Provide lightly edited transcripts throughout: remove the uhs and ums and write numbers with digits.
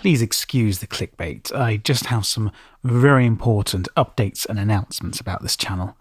please excuse the clickbait. I just have some very important updates and announcements about this channel.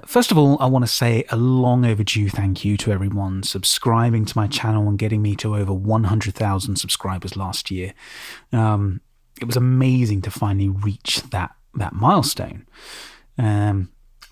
First of all, I want to say a long overdue thank you to everyone subscribing to my channel and getting me to over 100,000 subscribers last year. It was amazing to finally reach that milestone.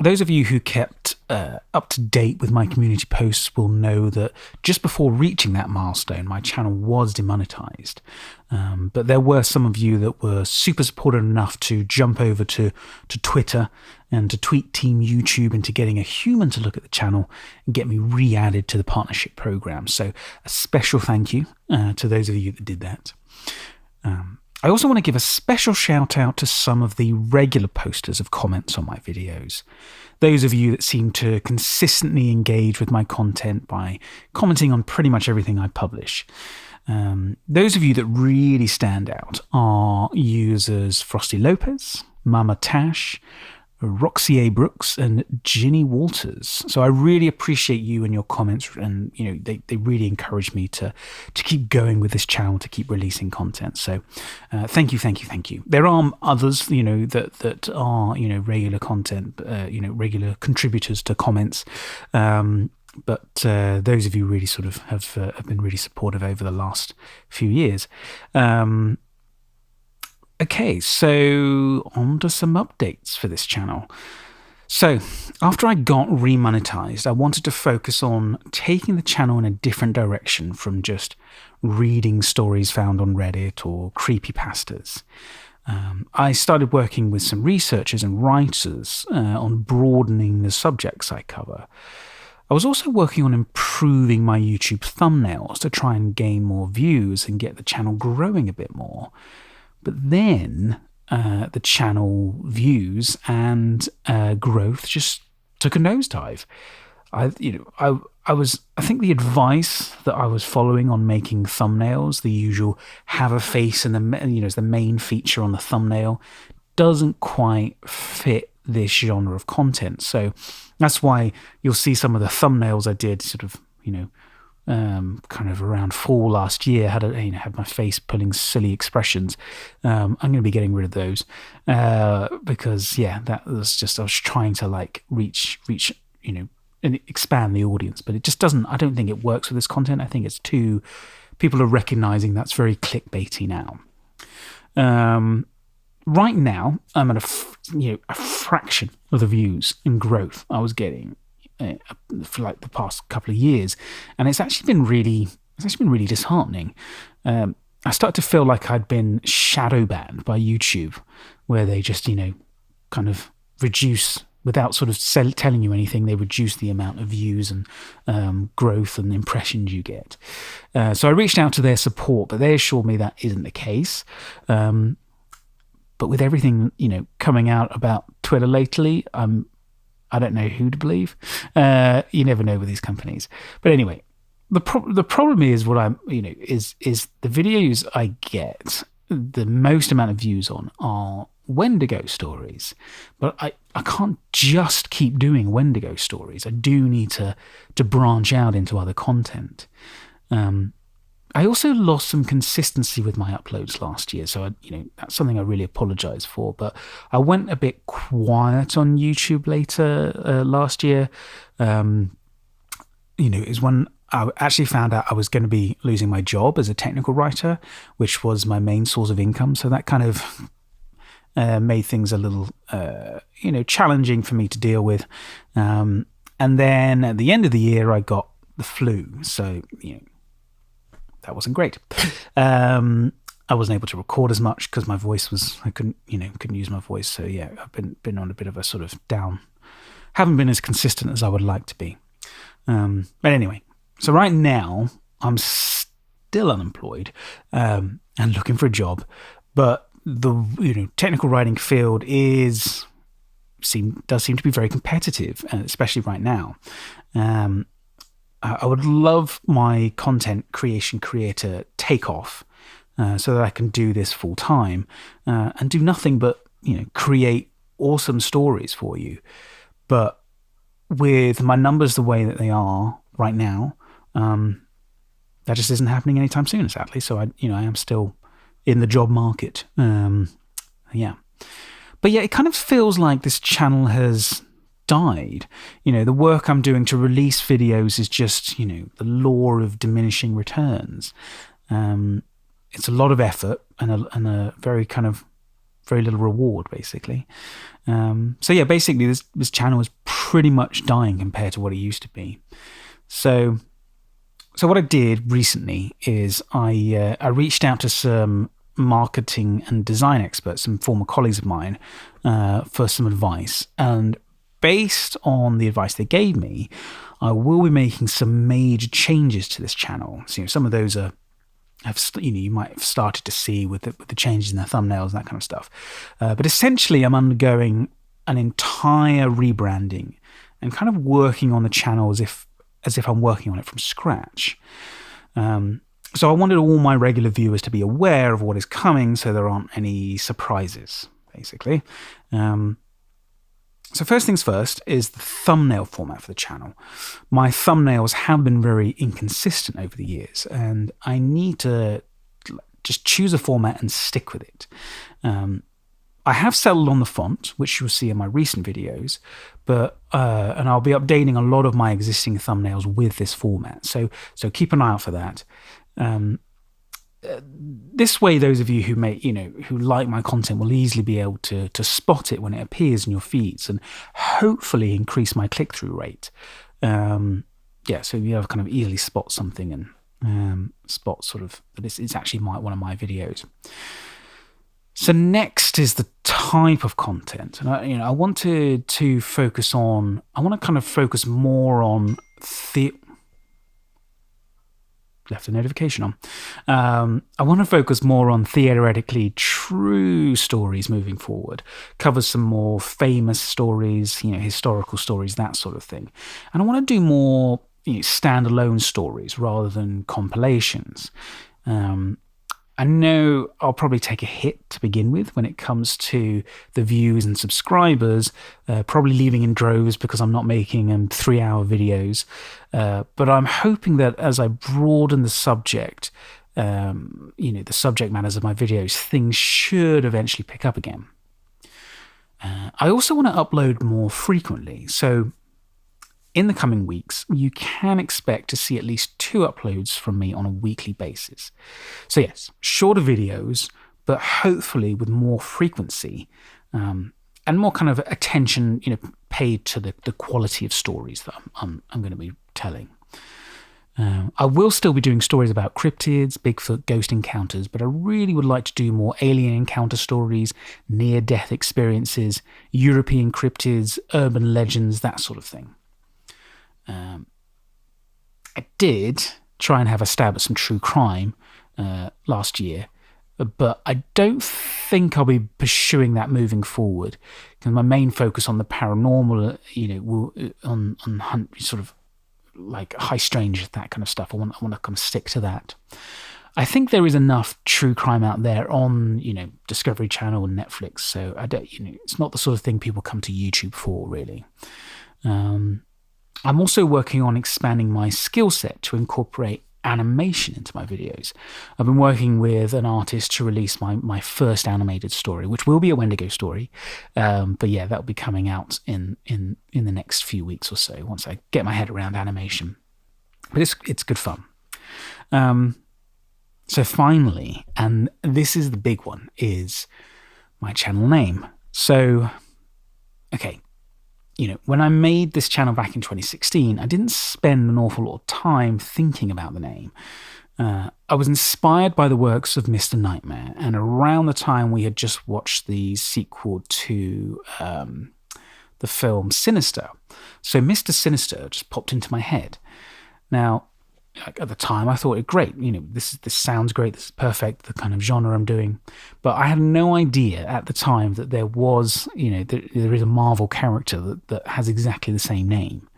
Those of you who kept up to date with my community posts will know that just before reaching that milestone, my channel was demonetized. But there were some of you that were super supportive enough to jump over to Twitter and to tweet Team YouTube into getting a human to look at the channel and get me re-added to the partnership program. So a special thank you to those of you that did that. I also want to give a special shout out to some of the regular posters of comments on my videos. Those of you that seem to consistently engage with my content by commenting on pretty much everything I publish. Those of you that really stand out are users Frosty Lopez, Mama Tash, Roxy A. Brooks, and Ginny Walters. So I really appreciate you and your comments, and they really encourage me to keep going with this channel, to keep releasing content. So thank you. There are others, that are regular content, regular contributors to comments. But those of you really sort of have been really supportive over the last few years. Okay, so on to some updates for this channel. So after I got remonetized, I wanted to focus on taking the channel in a different direction from just reading stories found on Reddit or creepypastas. I started working with some researchers and writers on broadening the subjects I cover. I was also working on improving my YouTube thumbnails to try and gain more views and get the channel growing a bit more. But then the channel views and growth just took a nosedive. I think the advice that I was following on making thumbnails, the usual have a face and as the main feature on the thumbnail, doesn't quite fit this genre of content. So that's why you'll see some of the thumbnails I did sort of, kind of around fall last year, had my face pulling silly expressions. I'm going to be getting rid of those because that was just, I was trying to reach and expand the audience, but it just doesn't. I don't think it works with this content. I think it's too. People are recognizing that's very clickbaity now. Right now, I'm at a fraction of the views and growth I was getting for the past couple of years, and it's actually been really disheartening. I started to feel like I'd been shadow banned by YouTube, where they just kind of reduce without sort of telling you anything. They reduce the amount of views and growth and impressions you get. So I reached out to their support, but they assured me that isn't the case. But with everything coming out about Twitter lately, I don't know who to believe. You never know with these companies. But anyway, the problem is what is the videos I get the most amount of views on are Wendigo stories. But I can't just keep doing Wendigo stories. I do need to branch out into other content. I also lost some consistency with my uploads last year, so that's something I really apologize for. But I went a bit quiet on YouTube later last year. Is when I actually found out I was going to be losing my job as a technical writer, which was my main source of income. So that kind of made things a little, challenging for me to deal with. And then at the end of the year, I got the flu, so that wasn't great. I wasn't able to record as much because my voice was, I couldn't use my voice. So yeah, I've been on a bit of a sort of down, haven't been as consistent as I would like to be. But anyway, so right now I'm still unemployed and looking for a job, but the technical writing field does seem to be very competitive, especially right now. I would love my content creation career to take off so that I can do this full time and do nothing but, create awesome stories for you. But with my numbers the way that they are right now, that just isn't happening anytime soon, sadly. So I am still in the job market. Yeah. But yeah, it kind of feels like this channel has died. The work I'm doing to release videos is just, the law of diminishing returns. It's a lot of effort and a very little reward, basically. So yeah, basically this channel is pretty much dying compared to what it used to be. So what I did recently is I reached out to some marketing and design experts, some former colleagues of mine, for some advice. And based on the advice they gave me, I will be making some major changes to this channel. So some of those you might have started to see with the changes in the thumbnails and that kind of stuff. But essentially, I'm undergoing an entire rebranding and kind of working on the channel as if I'm working on it from scratch. So I wanted all my regular viewers to be aware of what is coming, so there aren't any surprises, basically. So first things first is the thumbnail format for the channel. My thumbnails have been very inconsistent over the years, and I need to just choose a format and stick with it. I have settled on the font, which you'll see in my recent videos, but and I'll be updating a lot of my existing thumbnails with this format. So keep an eye out for that. This way, those of you who like my content will easily be able to spot it when it appears in your feeds and hopefully increase my click-through rate. So you have kind of easily spot something and spot sort of that it's actually one of my videos. So next is the type of content, and I want to focus on. I want to kind of focus more on left a notification on. I want to focus more on theoretically true stories moving forward. Cover some more famous stories, historical stories, that sort of thing. And I want to do more standalone stories rather than compilations. I know I'll probably take a hit to begin with when it comes to the views and subscribers, probably leaving in droves because I'm not making 3-hour videos. But I'm hoping that as I broaden the subject, the subject matters of my videos, things should eventually pick up again. I also want to upload more frequently. So in the coming weeks, you can expect to see at least 2 uploads from me on a weekly basis. So yes, shorter videos, but hopefully with more frequency and more kind of attention, paid to the quality of stories that I'm going to be telling. I will still be doing stories about cryptids, Bigfoot, ghost encounters, but I really would like to do more alien encounter stories, near-death experiences, European cryptids, urban legends, that sort of thing. I did try and have a stab at some true crime last year, but I don't think I'll be pursuing that moving forward because my main focus on the paranormal, on sort of like high strange, that kind of stuff. I want to kind of stick to that. I think there is enough true crime out there on, Discovery Channel and Netflix. So I don't, it's not the sort of thing people come to YouTube for, really. I'm also working on expanding my skill set to incorporate animation into my videos. I've been working with an artist to release my first animated story, which will be a Wendigo story. But yeah, that'll be coming out in the next few weeks or so once I get my head around animation. But it's good fun. So finally, and this is the big one, is my channel name. So, okay. When I made this channel back in 2016, I didn't spend an awful lot of time thinking about the name. I was inspired by the works of Mr. Nightmare, and around the time we had just watched the sequel to the film Sinister. So Mr. Sinister just popped into my head. Now, at the time, I thought, great, this sounds great, this is perfect, the kind of genre I'm doing. But I had no idea at the time that there was, there is a Marvel character that has exactly the same name.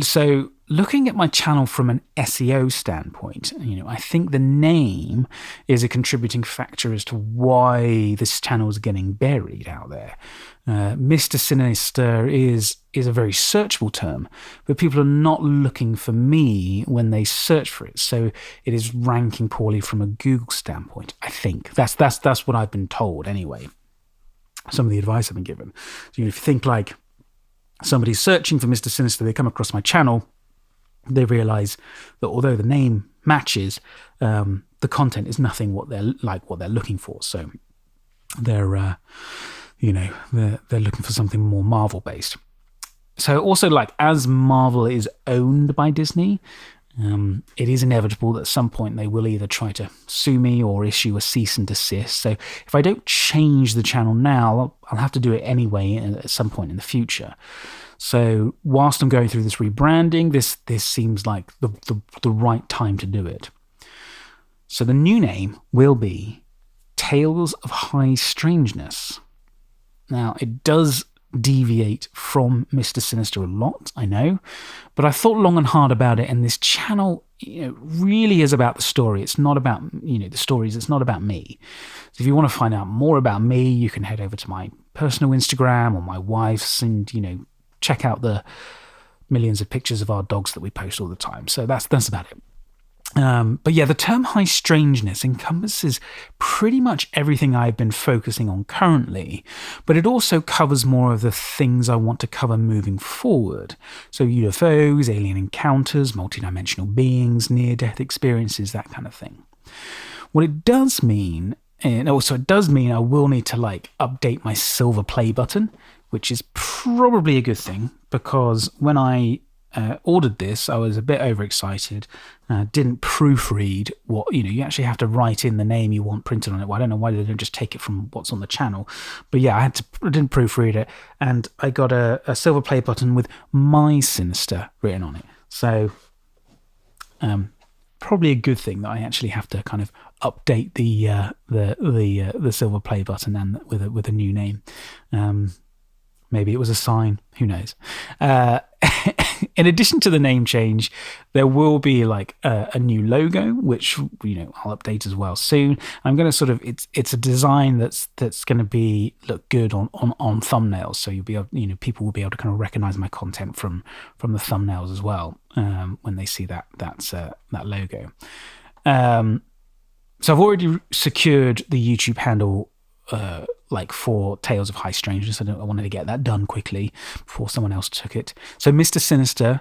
So looking at my channel from an SEO standpoint, I think the name is a contributing factor as to why this channel is getting buried out there. Mr. Sinister is a very searchable term, but people are not looking for me when they search for it. So it is ranking poorly from a Google standpoint. I think that's what I've been told anyway. Some of the advice I've been given. So if you think like somebody's searching for Mr. Sinister, they come across my channel, they realize that although the name matches, the content is nothing what they're looking for. So they're looking for something more Marvel based. So also, like, as Marvel is owned by Disney, it is inevitable that at some point they will either try to sue me or issue a cease and desist. So if I don't change the channel now, I'll have to do it anyway at some point in the future. So whilst I'm going through this rebranding, this seems like the right time to do it. So the new name will be Tales of High Strangeness. Now, it does deviate from Mr. Sinister a lot, I know, but I thought long and hard about it, and this channel really is about the story. It's not about the stories. It's not about me. So if you want to find out more about me, you can head over to my personal Instagram or my wife's and check out the millions of pictures of our dogs that we post all the time. So that's about it. But yeah, the term high strangeness encompasses pretty much everything I've been focusing on currently, but it also covers more of the things I want to cover moving forward. So UFOs, alien encounters, multidimensional beings, near-death experiences, that kind of thing. What it does mean, and also it does mean I will need to update my silver play button, which is probably a good thing, because when I ordered this, I was a bit overexcited. Didn't proofread what you actually have to write in the name you want printed on it. Well, I don't know why they don't just take it from what's on the channel, but yeah, I didn't proofread it, and I got a silver play button with My Sinister written on it. So probably a good thing that I actually have to kind of update the silver play button and with a new name. Maybe it was a sign. Who knows? In addition to the name change, there will be a new logo, which I'll update as well soon. I'm going to it's a design that's going to look good on thumbnails, so you'll be able, people will be able to kind of recognize my content from the thumbnails as well when they see that logo. So I've already secured the YouTube handle. For Tales of High Strangeness. I wanted to get that done quickly before someone else took it. So Mr. Sinister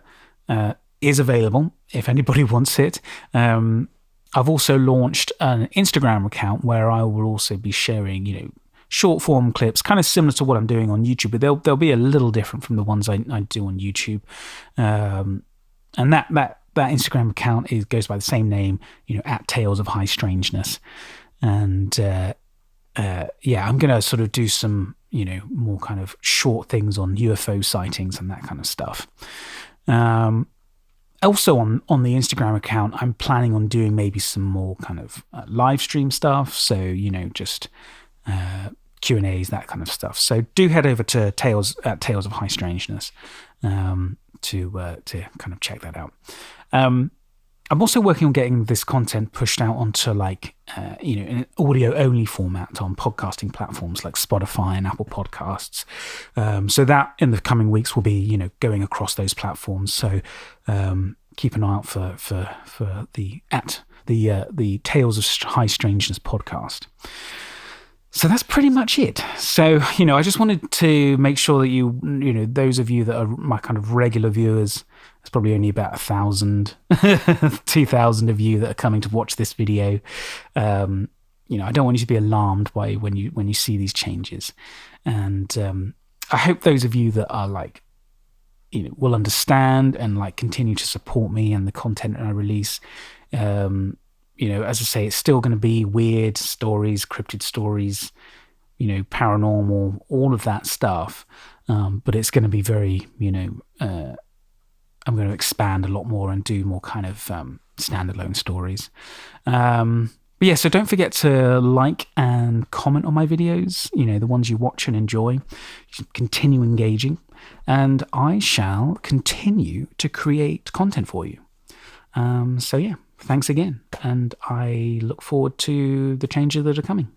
is available if anybody wants it. I've also launched an Instagram account where I will also be sharing, short form clips, kind of similar to what I'm doing on YouTube, but they'll be a little different from the ones I do on YouTube. And that Instagram account goes by the same name, at Tales of High Strangeness. And I'm going to sort of do some, more kind of short things on UFO sightings and that kind of stuff. Also on the Instagram account, I'm planning on doing maybe some more kind of live stream stuff. So, just Q&As, that kind of stuff. So do head over to Tales of High Strangeness to kind of check that out. I'm also working on getting this content pushed out onto in an audio only format on podcasting platforms like Spotify and Apple Podcasts. So that in the coming weeks will be, going across those platforms. So keep an eye out for the Tales of High Strangeness podcast. So that's pretty much it. So, I just wanted to make sure that those of you that are my kind of regular viewers, it's probably only about 1,000, 2,000 of you that are coming to watch this video. I don't want you to be alarmed by when you see these changes. And I hope those of you that are will understand and continue to support me and the content that I release. As I say, it's still going to be weird stories, cryptid stories, paranormal, all of that stuff. But it's going to be very, I'm going to expand a lot more and do more kind of standalone stories. But yeah, so don't forget to like and comment on my videos, the ones you watch and enjoy. Continue engaging, and I shall continue to create content for you. So yeah, thanks again, and I look forward to the changes that are coming.